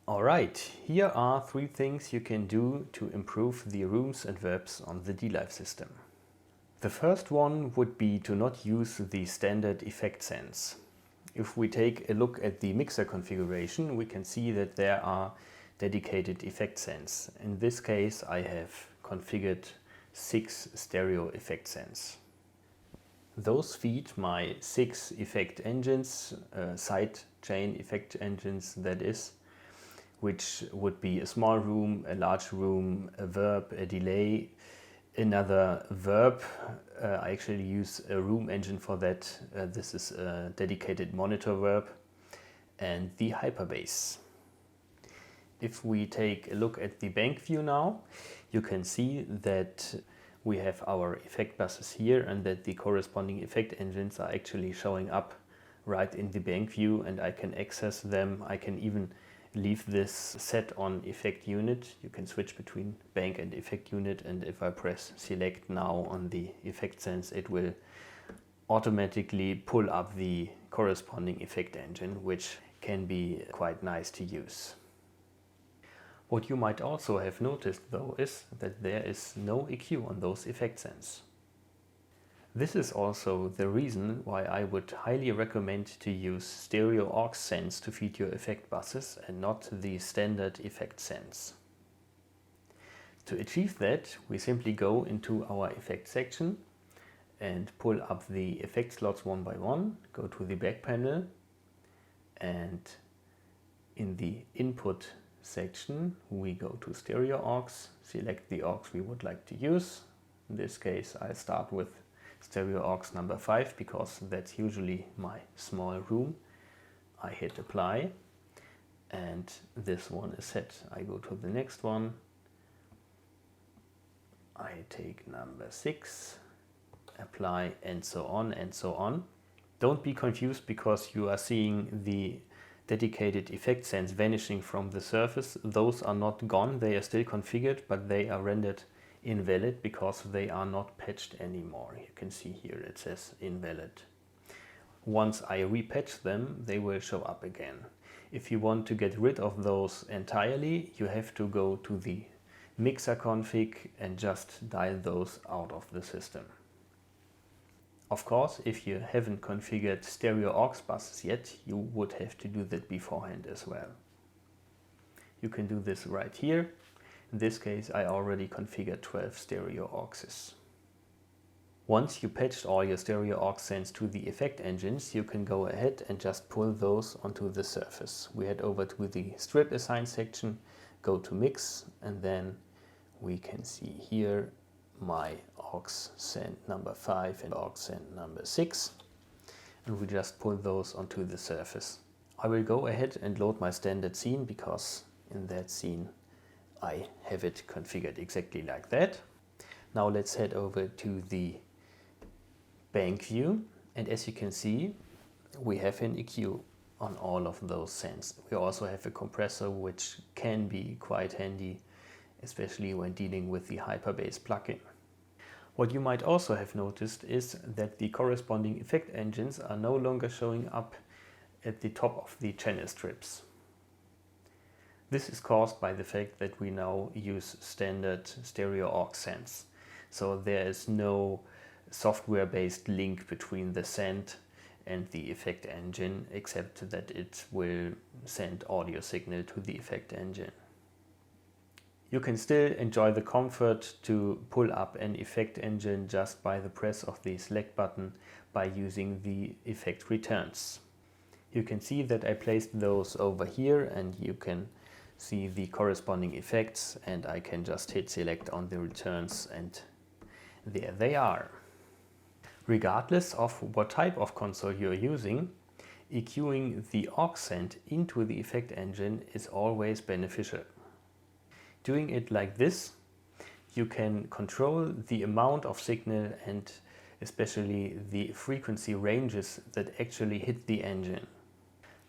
Alright, here are 3 things you can do to improve the rooms and verbs on the dLive system. The first one would be to not use the standard effect sense. If we take a look at the mixer configuration, we can see that there are dedicated effect sends. In this case, I have configured 6 stereo effect sends. Those feed my 6 effect engines, side chain effect engines that is, which would be a small room, a large room, a verb, a delay, another verb. I actually use a room engine for that. This is a dedicated monitor verb, and the hyperbase. If we take a look at the bank view now, you can see that we have our effect buses here and that the corresponding effect engines are actually showing up right in the bank view, and I can access them. I can even leave this set on effect unit. You can switch between bank and effect unit, and if I press select now on the effect sense, it will automatically pull up the corresponding effect engine, which can be quite nice to use. What you might also have noticed though is that there is no EQ on those effect sends. This is also the reason why I would highly recommend to use stereo aux sends to feed your effect buses and not the standard effect sends. To achieve that, we simply go into our effect section and pull up the effect slots one by one, go to the back panel, and in the input section we go to stereo aux, select the aux we would like to use. In this case I start with stereo aux number 5 because that's usually my small room. I hit apply and this one is set. I go to the next one. I take number 6, apply, and so on and so on. Don't be confused because you are seeing the dedicated effect sends vanishing from the surface. Those are not gone, they are still configured, but they are rendered invalid because they are not patched anymore. You can see here it says invalid. Once I repatch them, they will show up again. If you want to get rid of those entirely, you have to go to the mixer config and just dial those out of the system. Of course, if you haven't configured stereo aux buses yet, you would have to do that beforehand as well. You can do this right here. In this case, I already configured 12 stereo auxes. Once you patched all your stereo aux sends to the effect engines, you can go ahead and just pull those onto the surface. We head over to the strip assign section, go to mix, and then we can see here my aux send number 5 and aux send number 6, and we just pull those onto the surface. I will go ahead and load my standard scene because in that scene I have it configured exactly like that. Now let's head over to the bank view, and as you can see we have an EQ on all of those sends. We also have a compressor, which can be quite handy, especially when dealing with the hyperbase plugin. What you might also have noticed is that the corresponding effect engines are no longer showing up at the top of the channel strips. This is caused by the fact that we now use standard stereo aux sends. So there is no software-based link between the send and the effect engine, except that it will send audio signal to the effect engine. You can still enjoy the comfort to pull up an effect engine just by the press of the select button by using the effect returns. You can see that I placed those over here, and you can see the corresponding effects, and I can just hit select on the returns and there they are. Regardless of what type of console you're using, EQing the aux send into the effect engine is always beneficial. Doing it like this, you can control the amount of signal and especially the frequency ranges that actually hit the engine.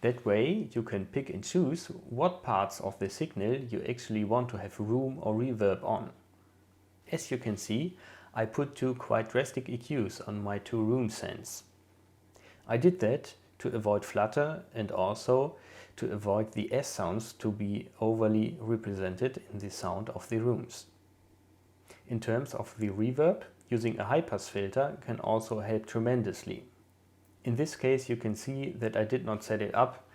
That way you can pick and choose what parts of the signal you actually want to have room or reverb on. As you can see, I put 2 quite drastic EQs on my 2 room sends. I did that to avoid flutter and also to avoid the S sounds to be overly represented in the sound of the rooms. In terms of the reverb, using a high-pass filter can also help tremendously. In this case, you can see that I did not set it up.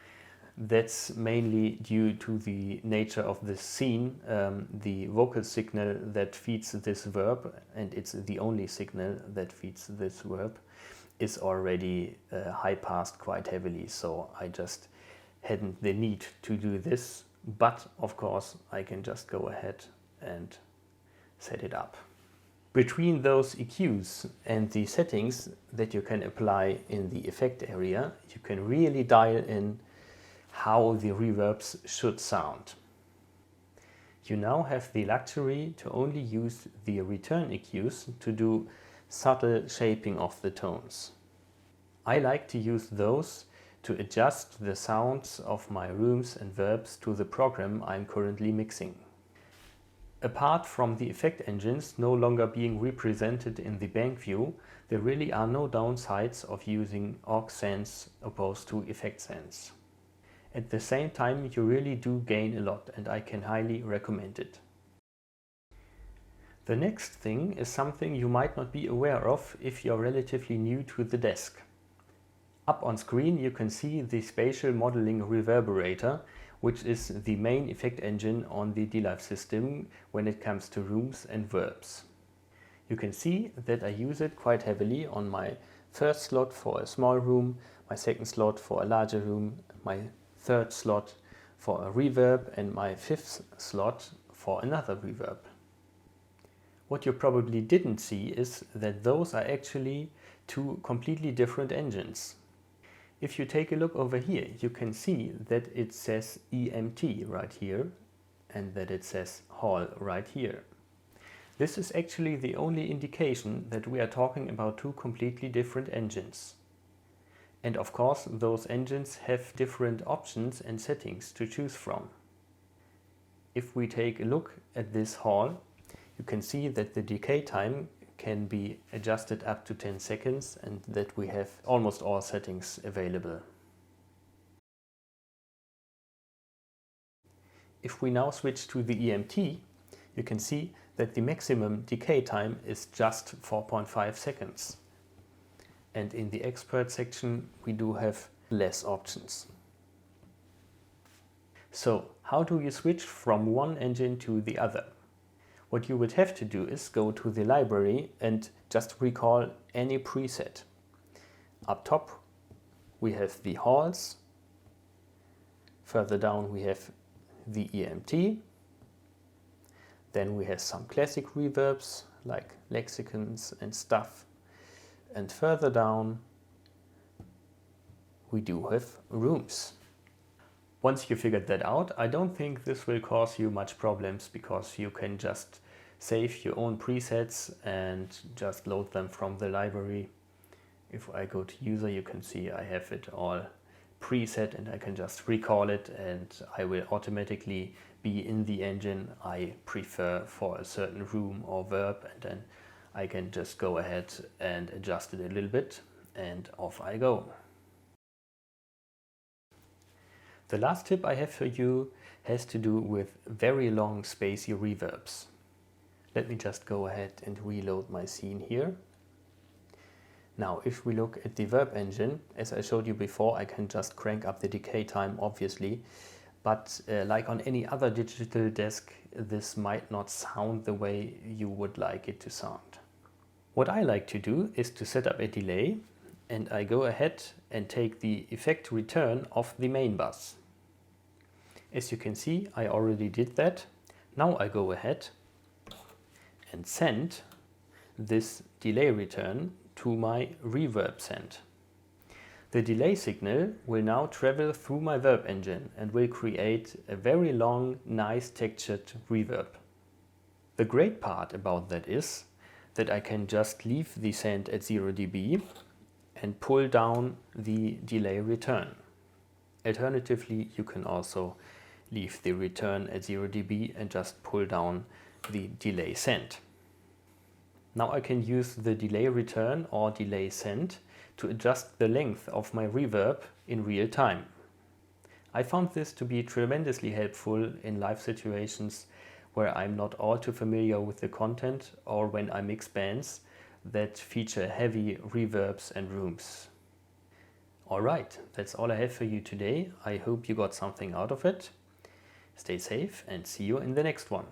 That's mainly due to the nature of this scene. The vocal signal that feeds this verb, and it's the only signal that feeds this verb, is already high-passed quite heavily, so I just hadn't the need to do this. But of course, I can just go ahead and set it up. Between those EQs and the settings that you can apply in the effect area, you can really dial in how the reverbs should sound. You now have the luxury to only use the return EQs to do subtle shaping of the tones. I like to use those to adjust the sounds of my rooms and verbs to the program I'm currently mixing. Apart from the effect engines no longer being represented in the bank view, there really are no downsides of using aux sense opposed to effect sense. At the same time, you really do gain a lot, and I can highly recommend it. The next thing is something you might not be aware of if you're relatively new to the desk. Up on screen you can see the spatial modeling reverberator, which is the main effect engine on the dLive system when it comes to rooms and verbs. You can see that I use it quite heavily on my first slot for a small room, my second slot for a larger room, my third slot for a reverb, and my fifth slot for another reverb. What you probably didn't see is that those are actually two completely different engines. If you take a look over here, you can see that it says EMT right here and that it says Hall right here. This is actually the only indication that we are talking about two completely different engines. And of course, those engines have different options and settings to choose from. If we take a look at this Hall, you can see that the decay time can be adjusted up to 10 seconds and that we have almost all settings available. If we now switch to the EMT, you can see that the maximum decay time is just 4.5 seconds. And in the expert section we do have less options. So how do you switch from one engine to the other? What you would have to do is go to the library and just recall any preset. Up top we have the halls, further down we have the EMT, then we have some classic reverbs like lexicons and stuff, and further down we do have rooms. Once you figured that out, I don't think this will cause you much problems, because you can just save your own presets and just load them from the library. If I go to user, you can see I have it all preset and I can just recall it and I will automatically be in the engine I prefer for a certain room or verb, and then I can just go ahead and adjust it a little bit and off I go. The last tip I have for you has to do with very long spacey reverbs. Let me just go ahead and reload my scene here. Now if we look at the verb engine, as I showed you before, I can just crank up the decay time obviously, but like on any other digital desk, this might not sound the way you would like it to sound. What I like to do is to set up a delay, and I go ahead and take the effect return off the main bus. As you can see, I already did that. Now I go ahead and send this delay return to my reverb send. The delay signal will now travel through my verb engine and will create a very long, nice textured reverb. The great part about that is that I can just leave the send at 0 dB and pull down the delay return. Alternatively, you can also leave the return at 0 dB and just pull down the delay send. Now I can use the delay return or delay send to adjust the length of my reverb in real time. I found this to be tremendously helpful in live situations where I'm not all too familiar with the content, or when I mix bands that feature heavy reverbs and rooms. Alright, that's all I have for you today. I hope you got something out of it. Stay safe and see you in the next one.